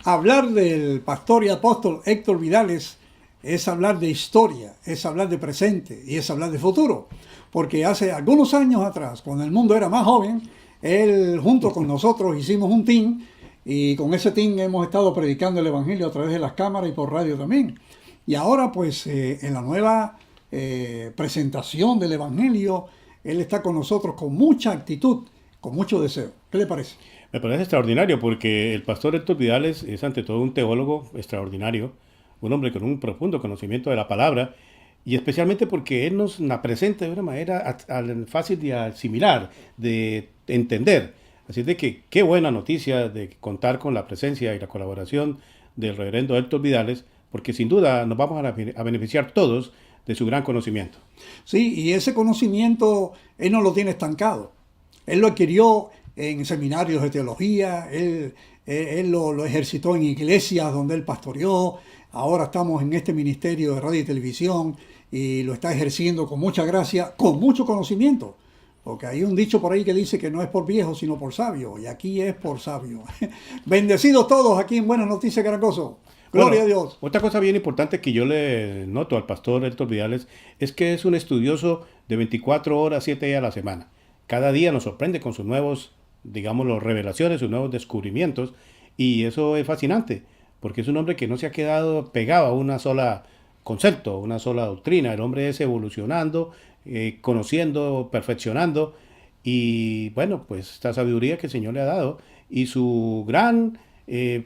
Hablar del pastor y apóstol Héctor Vidales es hablar de historia, es hablar de presente y es hablar de futuro. Porque hace algunos años atrás, cuando el mundo era más joven, él junto con nosotros hicimos un team y con ese team hemos estado predicando el Evangelio a través de las cámaras y por radio también. Y ahora pues en la nueva presentación del Evangelio, él está con nosotros con mucha actitud, con mucho deseo. ¿Qué le parece? Me parece extraordinario porque el pastor Héctor Vidales es ante todo un teólogo extraordinario, un hombre con un profundo conocimiento de la palabra y especialmente porque él nos la presenta de una manera fácil de asimilar, de entender. Así de que qué buena noticia de contar con la presencia y la colaboración del reverendo Héctor Vidales, porque sin duda nos vamos a beneficiar todos de su gran conocimiento. Sí, y ese conocimiento él no lo tiene estancado. Él lo adquirió en seminarios de teología, él lo ejercitó en iglesias donde él pastoreó. Ahora estamos en este ministerio de radio y televisión y lo está ejerciendo con mucha gracia, con mucho conocimiento. Porque hay un dicho por ahí que dice que no es por viejo, sino por sabio. Y aquí es por sabio. Bendecidos todos aquí en Buenas Noticias, Gran Gozo. Gloria a Dios. Otra cosa bien importante que yo le noto al pastor Héctor Vidales es que es un estudioso de 24 horas, 7 días a la semana. Cada día nos sorprende con sus nuevos, digámoslo, revelaciones, sus nuevos descubrimientos. Y eso es fascinante, porque es un hombre que no se ha quedado pegado a una sola concepto, una sola doctrina. El hombre es evolucionando, conociendo, perfeccionando. Y bueno, pues esta sabiduría que el Señor le ha dado y su gran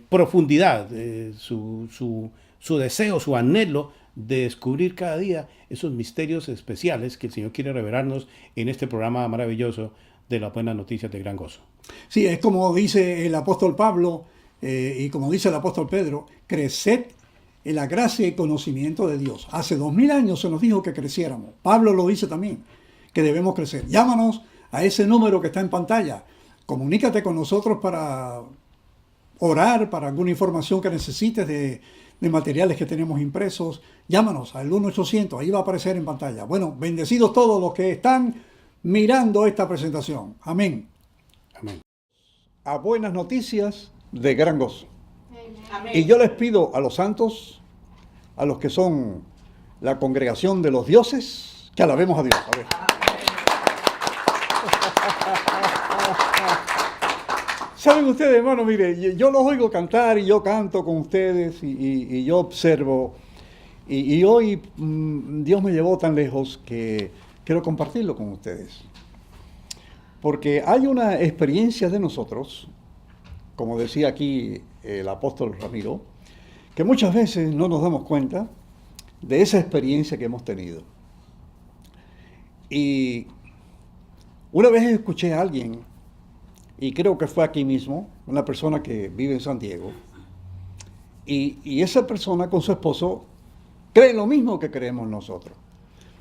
profundidad, su deseo, su anhelo de descubrir cada día esos misterios especiales que el Señor quiere revelarnos en este programa maravilloso de las buenas noticias de Gran Gozo. Sí, es como dice el apóstol Pablo y como dice el apóstol Pedro, creced en la gracia y conocimiento de Dios. Hace 2000 años se nos dijo que creciéramos. Pablo lo dice también, que debemos crecer. Llámanos a ese número que está en pantalla. Comunícate con nosotros para orar, para alguna información que necesites de materiales que tenemos impresos. Llámanos al 1-800, ahí va a aparecer en pantalla. Bueno, bendecidos todos los que están mirando esta presentación. Amén. Amén. A Buenas Noticias de Gran Gozo. Amén. Y yo les pido a los santos, a los que son la congregación de los dioses, que alabemos a Dios. A ver. Saben ustedes, hermano, mire, yo los oigo cantar y yo canto con ustedes y yo observo. Y hoy Dios me llevó tan lejos que quiero compartirlo con ustedes. Porque hay una experiencia de nosotros, como decía aquí el apóstol Ramiro, que muchas veces no nos damos cuenta de esa experiencia que hemos tenido. Y una vez escuché a alguien, y creo que fue aquí mismo, una persona que vive en San Diego, y esa persona con su esposo cree lo mismo que creemos nosotros.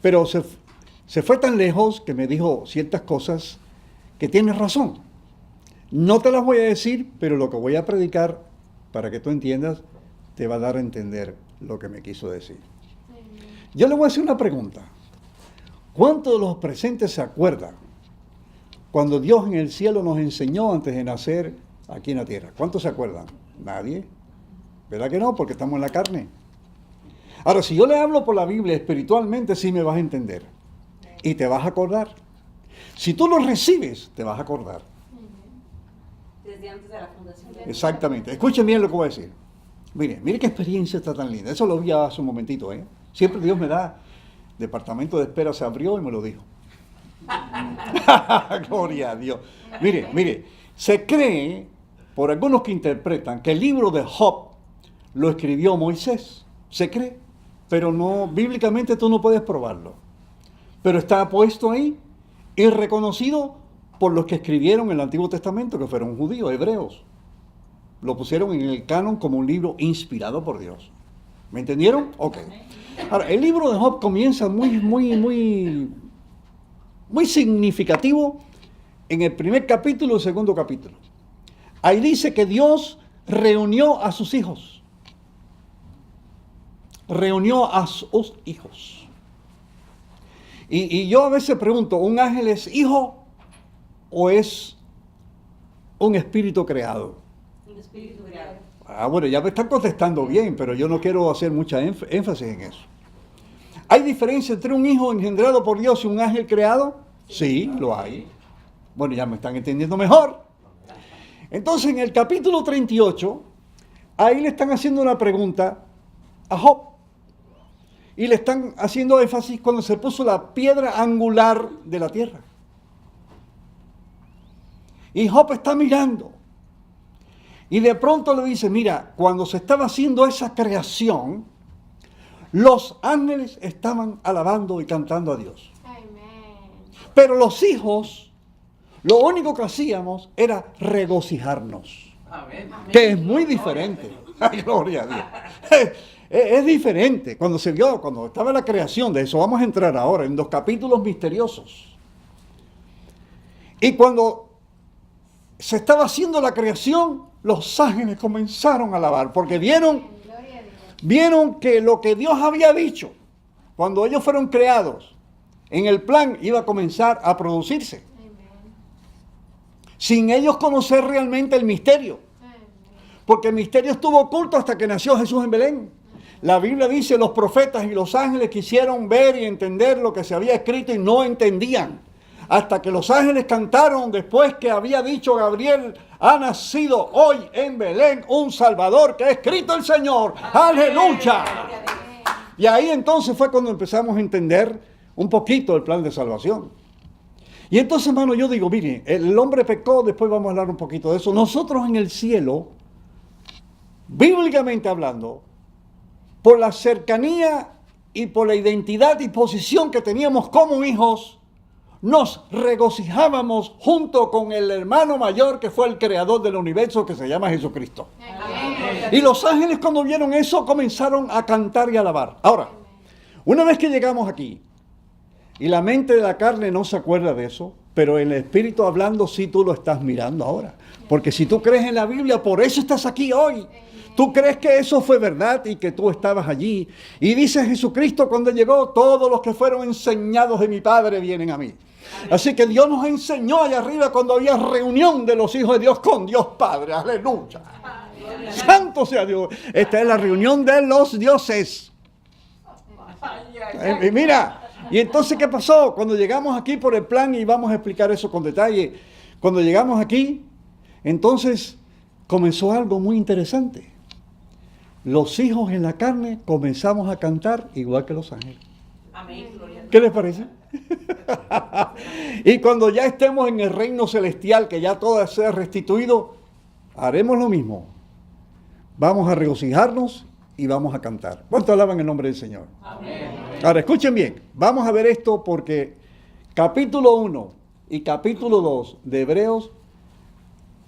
Pero se fue tan lejos que me dijo ciertas cosas que tienes razón. No te las voy a decir, pero lo que voy a predicar, para que tú entiendas, te va a dar a entender lo que me quiso decir. Yo le voy a hacer una pregunta. ¿Cuántos de los presentes se acuerdan cuando Dios en el cielo nos enseñó antes de nacer aquí en la tierra? ¿Cuántos se acuerdan? Nadie. ¿Verdad que no? Porque estamos en la carne. Ahora, si yo le hablo por la Biblia espiritualmente, sí me vas a entender. Y te vas a acordar. Si tú lo recibes, te vas a acordar. Desde antes de la fundación. Exactamente. Escuchen bien lo que voy a decir. Mire qué experiencia está tan linda. Eso lo vi hace un momentito, ¿eh? Siempre Dios me da. Departamento de espera se abrió y me lo dijo. Gloria a Dios. Mire, se cree, por algunos que interpretan, que el libro de Job lo escribió Moisés. Se cree, pero no, bíblicamente tú no puedes probarlo. Pero está puesto ahí y reconocido por los que escribieron el Antiguo Testamento, que fueron judíos, hebreos. Lo pusieron en el canon como un libro inspirado por Dios. ¿Me entendieron? Ok. Ahora, el libro de Job comienza muy significativo en el primer capítulo y el segundo capítulo. Ahí dice que Dios reunió a sus hijos. Reunió a sus hijos. Y yo a veces pregunto, ¿un ángel es hijo o es un espíritu creado? Un espíritu creado. Bueno, ya me están contestando bien, pero yo no quiero hacer mucha énfasis en eso. ¿Hay diferencia entre un hijo engendrado por Dios y un ángel creado? Sí, lo hay. Bueno, ya me están entendiendo mejor. Entonces, en el capítulo 38, ahí le están haciendo una pregunta a Job. Y le están haciendo énfasis cuando se puso la piedra angular de la tierra. Y Job está mirando. Y de pronto le dice, mira, cuando se estaba haciendo esa creación, los ángeles estaban alabando y cantando a Dios. Pero los hijos, lo único que hacíamos era regocijarnos. Amén. Que es muy diferente. Ay, gloria a Dios. Es diferente. Cuando estaba la creación, de eso vamos a entrar ahora, en los capítulos misteriosos. Y cuando se estaba haciendo la creación, los ángeles comenzaron a alabar, porque vieron que lo que Dios había dicho, cuando ellos fueron creados, en el plan iba a comenzar a producirse. Sin ellos conocer realmente el misterio. Porque el misterio estuvo oculto hasta que nació Jesús en Belén. La Biblia dice, los profetas y los ángeles quisieron ver y entender lo que se había escrito y no entendían. Hasta que los ángeles cantaron después que había dicho Gabriel, ha nacido hoy en Belén un Salvador que ha escrito el Señor. ¡Aleluya! Y ahí entonces fue cuando empezamos a entender un poquito el plan de salvación. Y entonces, hermano, yo digo, mire, el hombre pecó, después vamos a hablar un poquito de eso. Nosotros en el cielo, bíblicamente hablando, por la cercanía y por la identidad y posición que teníamos como hijos, nos regocijábamos junto con el hermano mayor que fue el creador del universo, que se llama Jesucristo. Amén. Y los ángeles, cuando vieron eso, comenzaron a cantar y a alabar. Ahora, una vez que llegamos aquí, y la mente de la carne no se acuerda de eso, pero el espíritu hablando sí tú lo estás mirando ahora. Porque si tú crees en la Biblia, por eso estás aquí hoy. Tú crees que eso fue verdad y que tú estabas allí. Y dice Jesucristo cuando llegó, todos los que fueron enseñados de mi Padre vienen a mí. Así que Dios nos enseñó allá arriba cuando había reunión de los hijos de Dios con Dios Padre. Aleluya. Santo sea Dios. Esta es la reunión de los dioses. Y mira, y entonces ¿qué pasó? Cuando llegamos aquí por el plan, y vamos a explicar eso con detalle. Cuando llegamos aquí, entonces comenzó algo muy interesante. Los hijos en la carne comenzamos a cantar igual que los ángeles. Amén. ¿Qué les parece? Y cuando ya estemos en el reino celestial, que ya todo sea restituido, haremos lo mismo. Vamos a regocijarnos y vamos a cantar. ¿Cuánto alaban el nombre del Señor? Amén. Ahora, escuchen bien. Vamos a ver esto porque capítulo 1 y capítulo 2 de Hebreos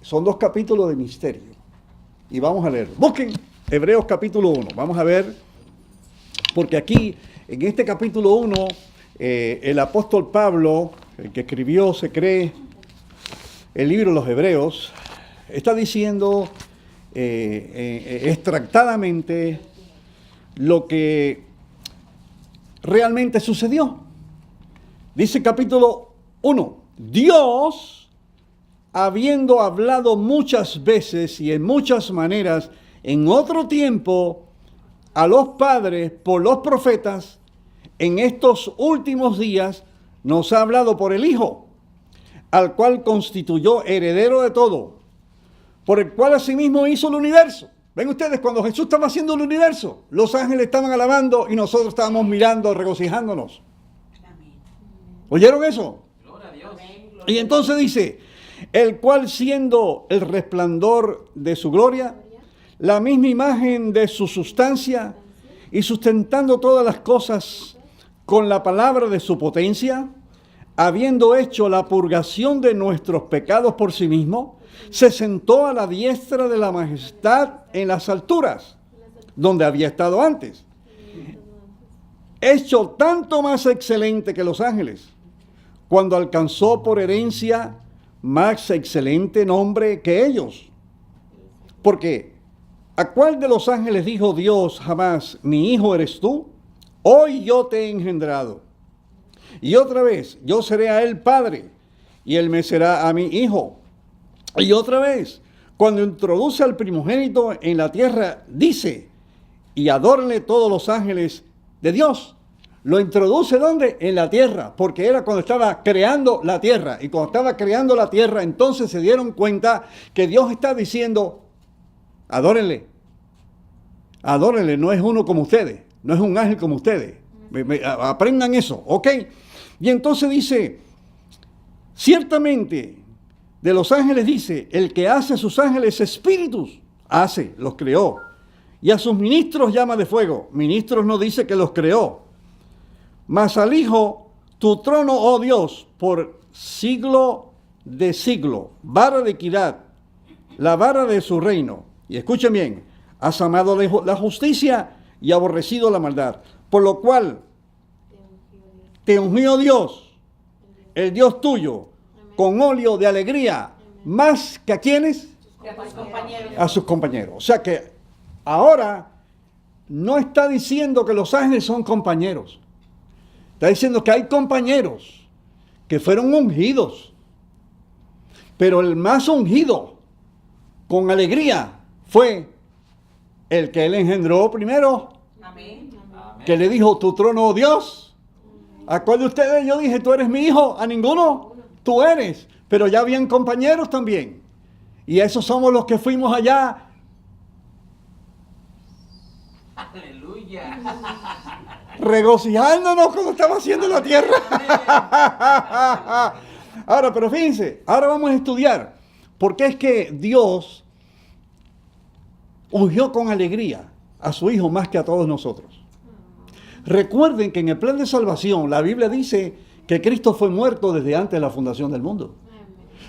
son dos capítulos de misterio. Y vamos a leer. Busquen Hebreos capítulo 1. Vamos a ver, porque aquí, en este capítulo 1, el apóstol Pablo, el que escribió, se cree, el libro de los Hebreos, está diciendo extractadamente lo que realmente sucedió. Dice capítulo 1, Dios, habiendo hablado muchas veces y en muchas maneras en otro tiempo a los padres por los profetas, en estos últimos días nos ha hablado por el Hijo, al cual constituyó heredero de todo, por el cual asimismo hizo el universo. Ven ustedes, cuando Jesús estaba haciendo el universo, los ángeles estaban alabando y nosotros estábamos mirando, regocijándonos. ¿Oyeron eso? Gloria a Dios. Y entonces dice, el cual siendo el resplandor de su gloria, la misma imagen de su sustancia, y sustentando todas las cosas con la palabra de su potencia, habiendo hecho la purgación de nuestros pecados por sí mismo, se sentó a la diestra de la majestad en las alturas, donde había estado antes, hecho tanto más excelente que los ángeles, cuando alcanzó por herencia más excelente nombre que ellos. Porque ¿a cuál de los ángeles dijo Dios jamás, mi hijo eres tú? Hoy yo te he engendrado. Y otra vez, yo seré a él padre, y él me será a mí hijo. Y otra vez, cuando introduce al primogénito en la tierra, dice, y adórenle todos los ángeles de Dios. Lo introduce ¿dónde? En la tierra, porque era cuando estaba creando la tierra. Y cuando estaba creando la tierra, entonces se dieron cuenta que Dios está diciendo, adórenle. Adórenle, no es uno como ustedes, no es un ángel como ustedes. Aprendan eso, ¿ok? Y entonces dice, ciertamente, de los ángeles dice, el que hace a sus ángeles espíritus, los creó. Y a sus ministros llama de fuego. Ministros no dice que los creó. Mas al Hijo, tu trono, oh Dios, por siglo de siglo, vara de equidad, la vara de su reino. Y escuchen bien, has amado la justicia y aborrecido la maldad, por lo cual te ungió Dios, el Dios tuyo, con óleo de alegría, más que a quienes, a sus compañeros. O sea que ahora no está diciendo que los ángeles son compañeros. Está diciendo que hay compañeros que fueron ungidos. Pero el más ungido con alegría fue el que él engendró primero. Amén. Que le dijo, tu trono, oh Dios. ¿A cuál de ustedes yo dije, tú eres mi hijo? A ninguno. Tú eres. Pero ya habían compañeros también. Y esos somos los que fuimos allá. Aleluya. Regocijándonos cuando estaba haciendo la tierra. Ahora, pero fíjense, ahora vamos a estudiar por qué es que Dios ungió con alegría a su Hijo más que a todos nosotros. Recuerden que en el plan de salvación la Biblia dice que Cristo fue muerto desde antes de la fundación del mundo.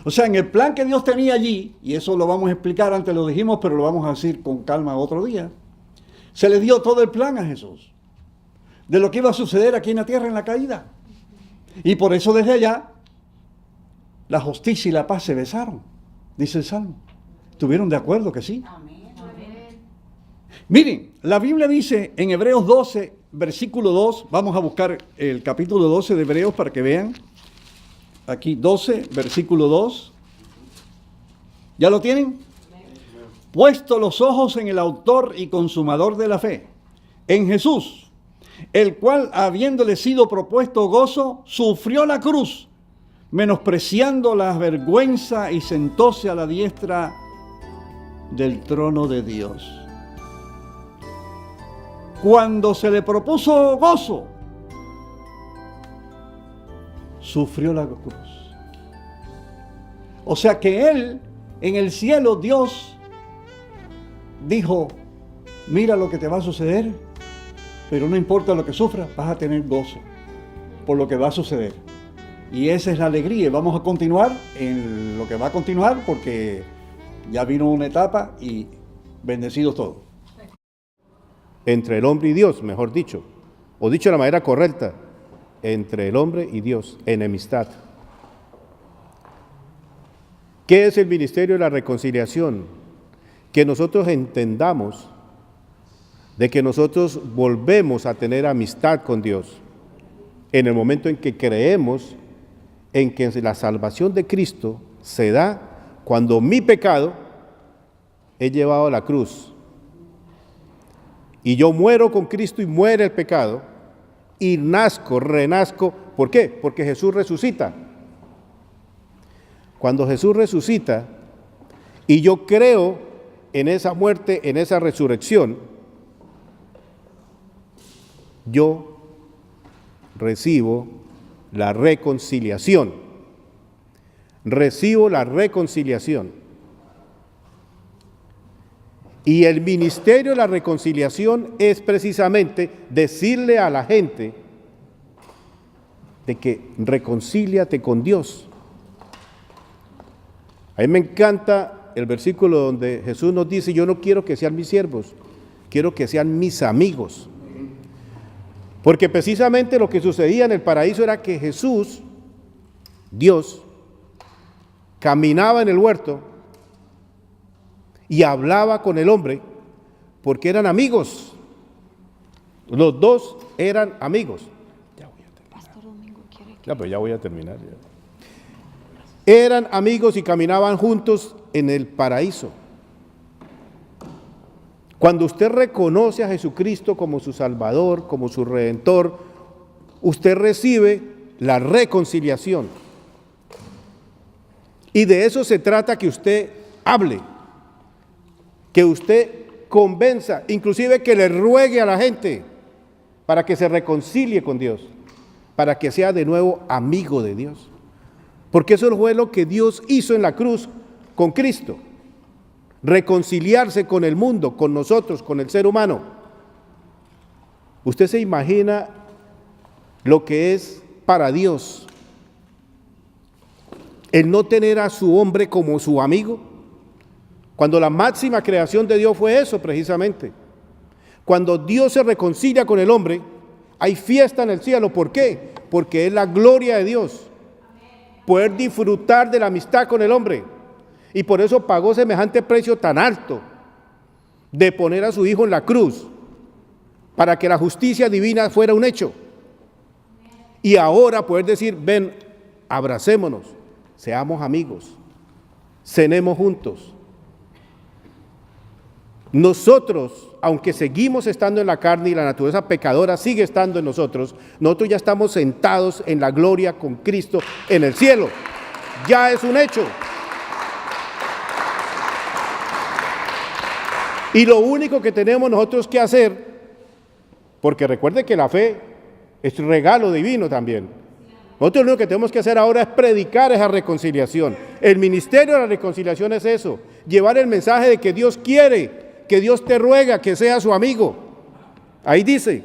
O sea, en el plan que Dios tenía allí, y eso lo vamos a explicar, antes lo dijimos, pero lo vamos a decir con calma otro día, se le dio todo el plan a Jesús de lo que iba a suceder aquí en la tierra en la caída. Y por eso desde allá la justicia y la paz se besaron, dice el Salmo. ¿Estuvieron de acuerdo que sí? Amén. Miren, la Biblia dice en Hebreos 12, versículo 2, vamos a buscar el capítulo 12 de Hebreos para que vean. Aquí 12, versículo 2. ¿Ya lo tienen? Puesto los ojos en el autor y consumador de la fe, en Jesús, el cual, habiéndole sido propuesto gozo, sufrió la cruz, menospreciando la vergüenza, y sentóse a la diestra del trono de Dios. Cuando se le propuso gozo, sufrió la cruz. O sea que él, en el cielo, Dios dijo, mira lo que te va a suceder, pero no importa lo que sufras, vas a tener gozo por lo que va a suceder. Y esa es la alegría. Y vamos a continuar en lo que va a continuar, porque ya vino una etapa y bendecidos todos. Entre el hombre y Dios, mejor dicho, o dicho de la manera correcta, entre el hombre y Dios, enemistad. ¿Qué es el ministerio de la reconciliación? Que nosotros entendamos de que nosotros volvemos a tener amistad con Dios en el momento en que creemos en que la salvación de Cristo se da cuando mi pecado he llevado a la cruz y yo muero con Cristo y muere el pecado y renazco. ¿Por qué? Porque Jesús resucita. Cuando Jesús resucita y yo creo en esa muerte, en esa resurrección, yo recibo la reconciliación. Recibo la reconciliación. Y el ministerio de la reconciliación es precisamente decirle a la gente de que reconcíliate con Dios. A mí me encanta el versículo donde Jesús nos dice, yo no quiero que sean mis siervos, quiero que sean mis amigos. Porque precisamente lo que sucedía en el paraíso era que Jesús, Dios, caminaba en el huerto y hablaba con el hombre porque eran amigos. Los dos eran amigos. Ya voy a terminar. Ya voy a terminar. Eran amigos y caminaban juntos en el paraíso. Cuando usted reconoce a Jesucristo como su Salvador, como su Redentor, usted recibe la reconciliación. Y de eso se trata, que usted hable, que usted convenza, inclusive que le ruegue a la gente para que se reconcilie con Dios, para que sea de nuevo amigo de Dios. Porque eso fue lo que Dios hizo en la cruz con Cristo. Reconciliarse con el mundo, con nosotros, con el ser humano. ¿Usted se imagina lo que es para Dios el no tener a su hombre como su amigo? Cuando la máxima creación de Dios fue eso precisamente. Cuando Dios se reconcilia con el hombre, hay fiesta en el cielo. ¿Por qué? Porque es la gloria de Dios poder disfrutar de la amistad con el hombre. Y por eso pagó semejante precio tan alto de poner a su Hijo en la cruz, para que la justicia divina fuera un hecho. Y ahora poder decir: ven, abracémonos, seamos amigos, cenemos juntos. Nosotros, aunque seguimos estando en la carne y la naturaleza pecadora sigue estando en nosotros, nosotros ya estamos sentados en la gloria con Cristo en el cielo. Ya es un hecho. Y lo único que tenemos nosotros que hacer, porque recuerde que la fe es un regalo divino también. Nosotros lo único que tenemos que hacer ahora es predicar esa reconciliación. El ministerio de la reconciliación es eso: llevar el mensaje de que Dios quiere, que Dios te ruega que seas su amigo. Ahí dice: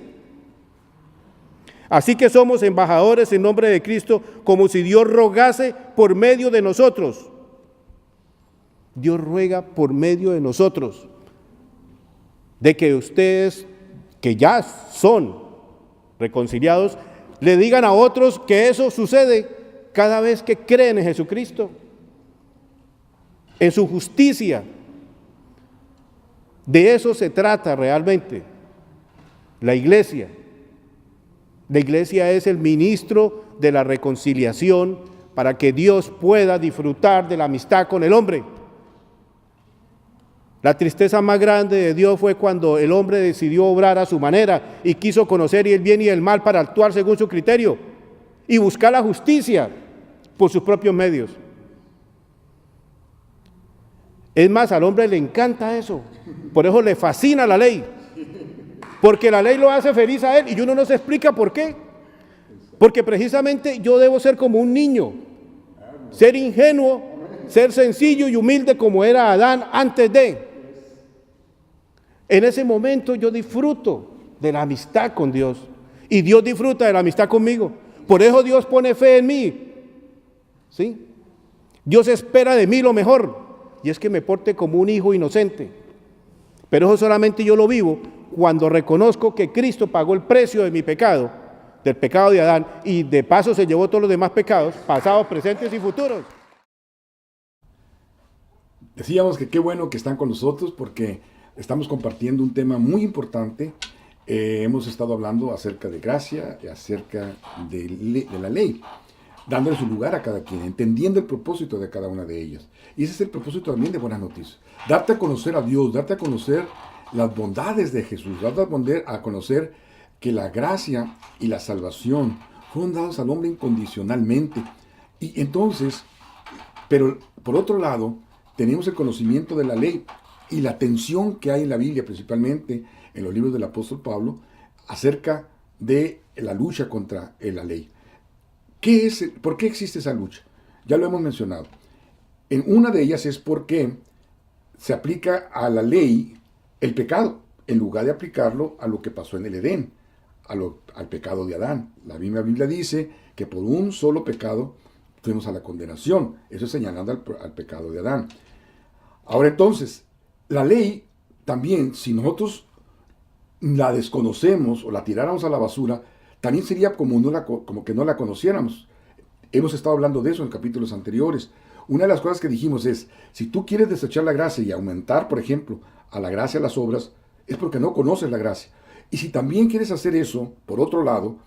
así que somos embajadores en nombre de Cristo, como si Dios rogase por medio de nosotros. Dios ruega por medio de nosotros, de que ustedes, que ya son reconciliados, le digan a otros que eso sucede cada vez que creen en Jesucristo, en su justicia. De eso se trata realmente la iglesia. La iglesia es el ministro de la reconciliación para que Dios pueda disfrutar de la amistad con el hombre. La tristeza más grande de Dios fue cuando el hombre decidió obrar a su manera y quiso conocer el bien y el mal para actuar según su criterio y buscar la justicia por sus propios medios. Es más, al hombre le encanta eso, por eso le fascina la ley, porque la ley lo hace feliz a él y uno no se explica por qué. Porque precisamente yo debo ser como un niño, ser ingenuo, ser sencillo y humilde como era Adán antes de. En ese momento yo disfruto de la amistad con Dios y Dios disfruta de la amistad conmigo. Por eso Dios pone fe en mí, ¿sí? Dios espera de mí lo mejor, y es que me porte como un hijo inocente. Pero eso solamente yo lo vivo cuando reconozco que Cristo pagó el precio de mi pecado, del pecado de Adán, y de paso se llevó todos los demás pecados, pasados, presentes y futuros. Decíamos que qué bueno que están con nosotros, porque estamos compartiendo un tema muy importante. Hemos estado hablando acerca de gracia y acerca de la ley, dándole su lugar a cada quien, entendiendo el propósito de cada una de ellas. Y ese es el propósito también de Buenas Noticias: darte a conocer a Dios, darte a conocer las bondades de Jesús, darte a conocer que la gracia y la salvación fueron dados al hombre incondicionalmente. Y entonces, pero por otro lado, tenemos el conocimiento de la ley y la tensión que hay en la Biblia, principalmente en los libros del apóstol Pablo, acerca de la lucha contra la ley. ¿Por qué existe esa lucha? Ya lo hemos mencionado. En una de ellas es porque se aplica a la ley el pecado, en lugar de aplicarlo a lo que pasó en el Edén, al pecado de Adán. La misma Biblia dice que por un solo pecado fuimos a la condenación. Eso es señalando al pecado de Adán. Ahora entonces, la ley también, si nosotros la desconocemos o la tiráramos a la basura, también sería como que no la conociéramos. Hemos estado hablando de eso en capítulos anteriores. Una de las cosas que dijimos es: si tú quieres desechar la gracia y aumentar, por ejemplo, a la gracia las obras, es porque no conoces la gracia. Y si también quieres hacer eso, por otro lado,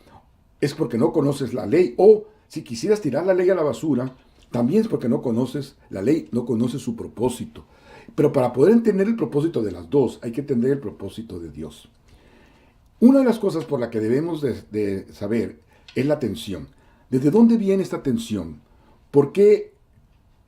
es porque no conoces la ley. O si quisieras tirar la ley a la basura, también es porque no conoces la ley, no conoces su propósito. Pero para poder entender el propósito de las dos, hay que entender el propósito de Dios. Una de las cosas por la que debemos de saber es la tensión. ¿Desde dónde viene esta tensión? ¿Por qué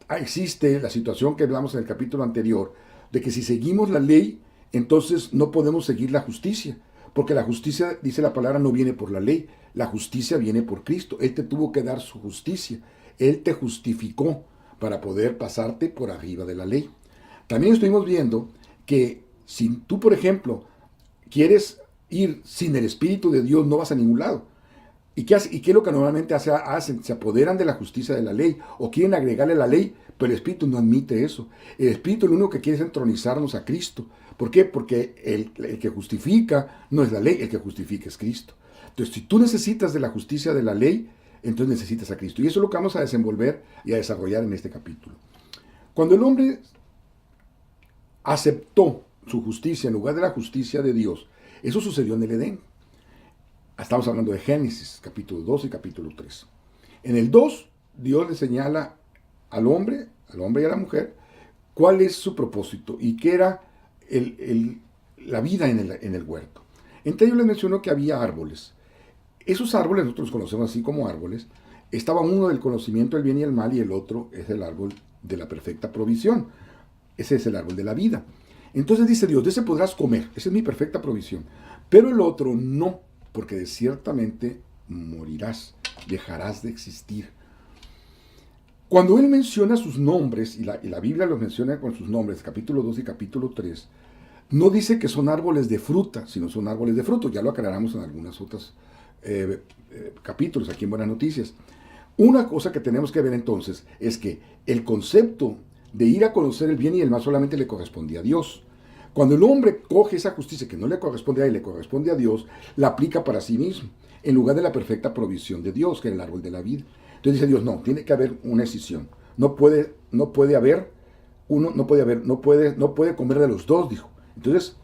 existe la situación que hablamos en el capítulo anterior, de que si seguimos la ley, entonces no podemos seguir la justicia? Porque la justicia, dice la palabra, no viene por la ley, la justicia viene por Cristo. Él te tuvo que dar su justicia, Él te justificó para poder pasarte por arriba de la ley. También estuvimos viendo que si tú, por ejemplo, quieres ir sin el Espíritu de Dios, no vas a ningún lado. ¿Y qué es lo que normalmente hacen? Se apoderan de la justicia de la ley o quieren agregarle la ley, pero el Espíritu no admite eso. El Espíritu lo único que quiere es entronizarnos a Cristo. ¿Por qué? Porque el que justifica no es la ley, el que justifica es Cristo. Entonces, si tú necesitas de la justicia de la ley, entonces necesitas a Cristo. Y eso es lo que vamos a desenvolver y a desarrollar en este capítulo. Cuando el hombre aceptó su justicia en lugar de la justicia de Dios, eso sucedió en el Edén. Estamos hablando de Génesis, capítulo 2 y capítulo 3. En el 2, Dios le señala al hombre y a la mujer, cuál es su propósito y qué era la vida en el huerto. Entre ellos les mencionó que había árboles. Esos árboles, nosotros los conocemos así como árboles, estaba uno del conocimiento del bien y el mal y el otro es el árbol de la perfecta provisión. Ese es el árbol de la vida. Entonces dice Dios, de ese podrás comer, esa es mi perfecta provisión, pero el otro no, porque ciertamente morirás, dejarás de existir. Cuando él menciona sus nombres, y la Biblia los menciona con sus nombres, capítulo 2 y capítulo 3, no dice que son árboles de fruta, sino son árboles de fruto. Ya lo aclaramos en algunos otros capítulos aquí en Buenas Noticias. Una cosa que tenemos que ver entonces es que el concepto de ir a conocer el bien y el mal solamente le correspondía a Dios. Cuando el hombre coge esa justicia que no le corresponde a él, le corresponde a Dios, la aplica para sí mismo, en lugar de la perfecta provisión de Dios, que es el árbol de la vida. Entonces dice Dios, no, tiene que haber una decisión. No puede comer de los dos, dijo. Entonces,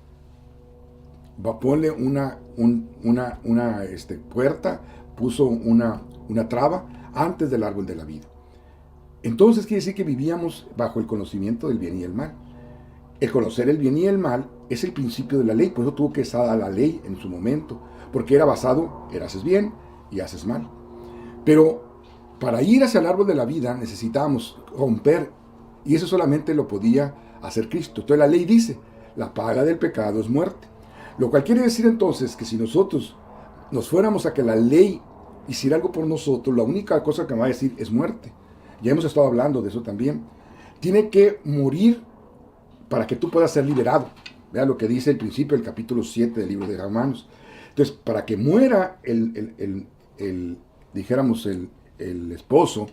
ponle una puerta, puso una traba antes del árbol de la vida. Entonces quiere decir que vivíamos bajo el conocimiento del bien y el mal. El conocer el bien y el mal es el principio de la ley, por eso tuvo que estar a la ley en su momento, porque era basado en haces bien y haces mal. Pero para ir hacia el árbol de la vida necesitábamos romper, y eso solamente lo podía hacer Cristo. Entonces la ley dice, la paga del pecado es muerte. Lo cual quiere decir entonces que si nosotros nos fuéramos a que la ley hiciera algo por nosotros, la única cosa que me va a decir es muerte. Ya hemos estado hablando de eso también. Tiene que morir para que tú puedas ser liberado. Vea lo que dice el principio del capítulo 7 del libro de Romanos. Entonces, para que muera el esposo,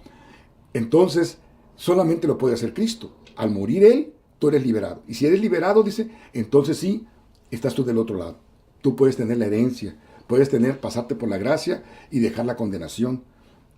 entonces solamente lo puede hacer Cristo. Al morir él, tú eres liberado. Y si eres liberado, dice, entonces sí, estás tú del otro lado. Tú puedes tener la herencia, puedes pasarte por la gracia y dejar la condenación.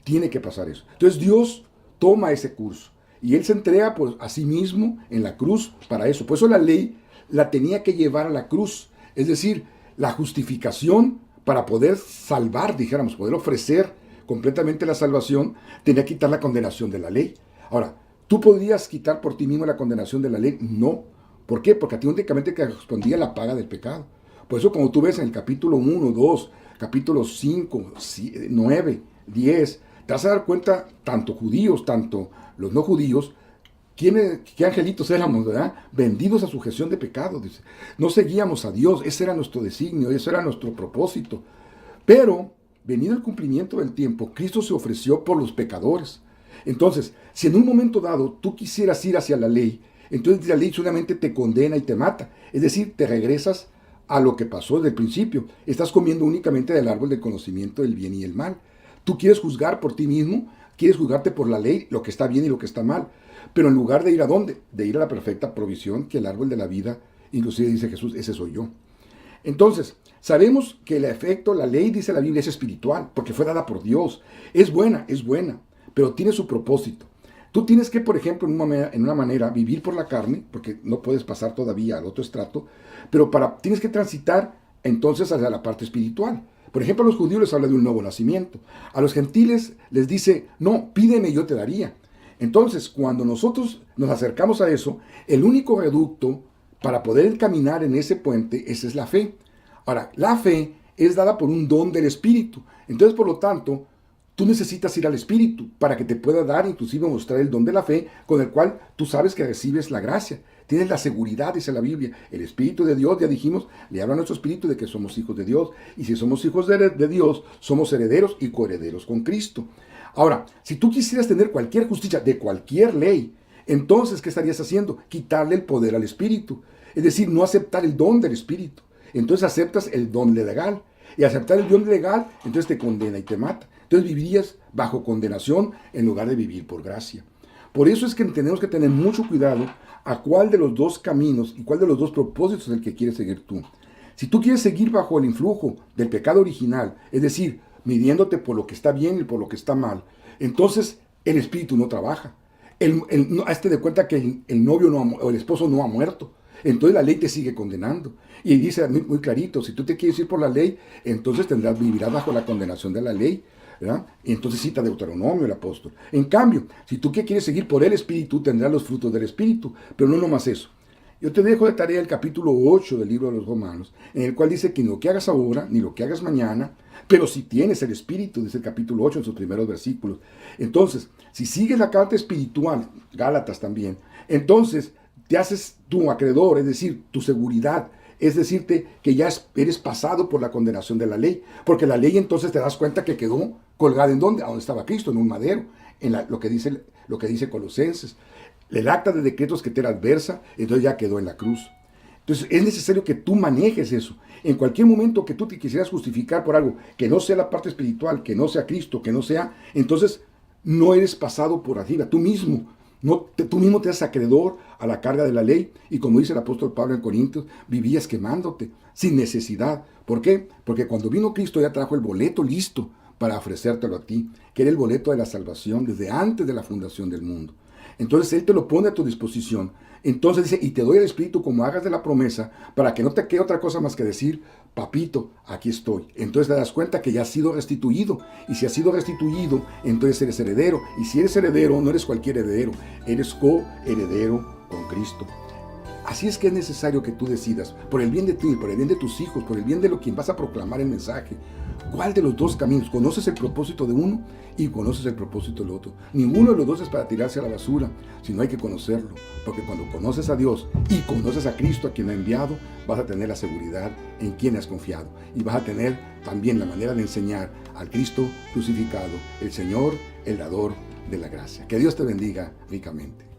Tiene que pasar eso. Entonces Dios toma ese curso y Él se entrega a sí mismo en la cruz para eso. Por eso la ley la tenía que llevar a la cruz. Es decir, la justificación para poder salvar, dijéramos, poder ofrecer completamente la salvación, tenía que quitar la condenación de la ley. Ahora, ¿tú podrías quitar por ti mismo la condenación de la ley? No. ¿Por qué? Porque a ti únicamente correspondía la paga del pecado. Por eso, como tú ves en el capítulo 1, 2, capítulo 5, 9, 10, te vas a dar cuenta, tanto judíos, tanto los no judíos, qué angelitos éramos, ¿verdad? Vendidos a sujeción de pecado, dice. No seguíamos a Dios, ese era nuestro designio, ese era nuestro propósito. Pero, venido el cumplimiento del tiempo, Cristo se ofreció por los pecadores. Entonces, si en un momento dado tú quisieras ir hacia la ley, entonces la ley solamente te condena y te mata. Es decir, te regresas a lo que pasó desde el principio. Estás comiendo únicamente del árbol del conocimiento del bien y el mal. Tú quieres juzgar por ti mismo, quieres juzgarte por la ley, lo que está bien y lo que está mal. Pero en lugar de ir ¿a dónde? De ir a la perfecta provisión, que el árbol de la vida, inclusive dice Jesús, ese soy yo. Entonces, sabemos que el efecto, la ley, dice la Biblia, es espiritual, porque fue dada por Dios. Es buena, pero tiene su propósito. Tú tienes que, por ejemplo, en una manera, vivir por la carne, porque no puedes pasar todavía al otro estrato, pero tienes que transitar entonces hacia la parte espiritual. Por ejemplo, a los judíos les habla de un nuevo nacimiento. A los gentiles les dice, no, pídeme y yo te daría. Entonces, cuando nosotros nos acercamos a eso, el único reducto para poder caminar en ese puente, esa es la fe. Ahora, la fe es dada por un don del Espíritu. Entonces, por lo tanto, tú necesitas ir al Espíritu para que te pueda dar, inclusive mostrar el don de la fe, con el cual tú sabes que recibes la gracia. Tienes la seguridad, dice la Biblia. El Espíritu de Dios, ya dijimos, le habla a nuestro espíritu de que somos hijos de Dios. Y si somos hijos de Dios, somos herederos y coherederos con Cristo. Ahora, si tú quisieras tener cualquier justicia de cualquier ley, entonces, ¿qué estarías haciendo? Quitarle el poder al Espíritu. Es decir, no aceptar el don del Espíritu. Entonces aceptas el don legal. Y aceptar el don legal, entonces te condena y te mata. Entonces vivirías bajo condenación en lugar de vivir por gracia. Por eso es que tenemos que tener mucho cuidado a cuál de los dos caminos y cuál de los dos propósitos es el que quieres seguir tú. Si tú quieres seguir bajo el influjo del pecado original, es decir, midiéndote por lo que está bien y por lo que está mal, entonces el Espíritu no trabaja. Hazte de cuenta que el novio o el esposo no ha muerto. Entonces la ley te sigue condenando. Y dice muy, muy clarito, si tú te quieres ir por la ley, entonces vivirás bajo la condenación de la ley, ¿verdad? Y entonces cita Deuteronomio el apóstol. En cambio, si tú quieres seguir por el Espíritu, tendrás los frutos del Espíritu, pero no nomás eso. Yo te dejo de tarea el capítulo 8 del libro de los Romanos, en el cual dice que ni lo que hagas ahora, ni lo que hagas mañana, pero si tienes el Espíritu, dice el capítulo 8 en sus primeros versículos. Entonces, si sigues la carta espiritual, Gálatas también, entonces te haces tu acreedor, es decir, tu seguridad, es decirte que ya eres pasado por la condenación de la ley, porque la ley entonces te das cuenta que quedó colgada ¿en dónde? ¿A dónde estaba Cristo? En un madero, lo que dice Colosenses. El acta de decretos que te era adversa, entonces ya quedó en la cruz. Entonces es necesario que tú manejes eso. En cualquier momento que tú te quisieras justificar por algo que no sea la parte espiritual, que no sea Cristo, que no sea, entonces no eres pasado por arriba, tú mismo te haces acreedor a la carga de la ley, y como dice el apóstol Pablo en Corintios, vivías quemándote, sin necesidad. ¿Por qué? Porque cuando vino Cristo ya trajo el boleto listo para ofrecértelo a ti, que era el boleto de la salvación desde antes de la fundación del mundo. Entonces Él te lo pone a tu disposición. Entonces dice, y te doy el Espíritu como hagas de la promesa, para que no te quede otra cosa más que decir, papito, aquí estoy. Entonces te das cuenta que ya has sido restituido. Y si has sido restituido, entonces eres heredero. Y si eres heredero, no eres cualquier heredero, eres coheredero con Cristo. Así es que es necesario que tú decidas, por el bien de ti, por el bien de tus hijos, por el bien de quien vas a proclamar el mensaje, cuál de los dos caminos. Conoces el propósito de uno y conoces el propósito del otro. Ninguno de los dos es para tirarse a la basura, sino hay que conocerlo. Porque cuando conoces a Dios y conoces a Cristo, a quien ha enviado, vas a tener la seguridad en quien has confiado. Y vas a tener también la manera de enseñar al Cristo crucificado, el Señor, el dador de la gracia. Que Dios te bendiga ricamente.